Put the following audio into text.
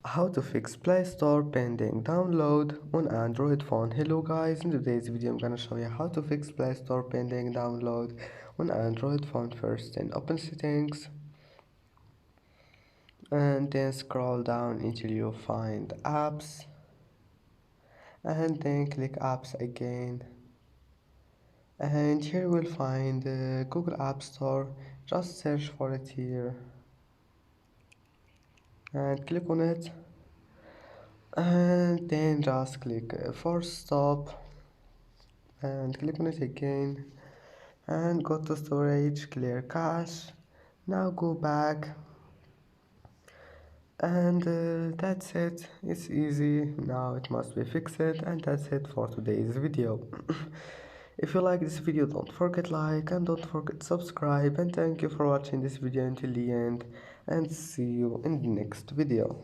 How to fix Play Store pending download on Android phone. Hello guys, in today's video I'm gonna show you how to fix Play Store pending download on Android phone. First, then open settings and then scroll down until you find apps and then click apps again, and here you will find Google App Store. Just search for it here and click on it, and then just click force stop and click on it again and go to storage, clear cache. Now go back, and that's it. It's easy. Now it must be fixed, and that's it for today's video. If you like this video, don't forget like and don't forget subscribe, and thank you for watching this video until the end, and see you in the next video.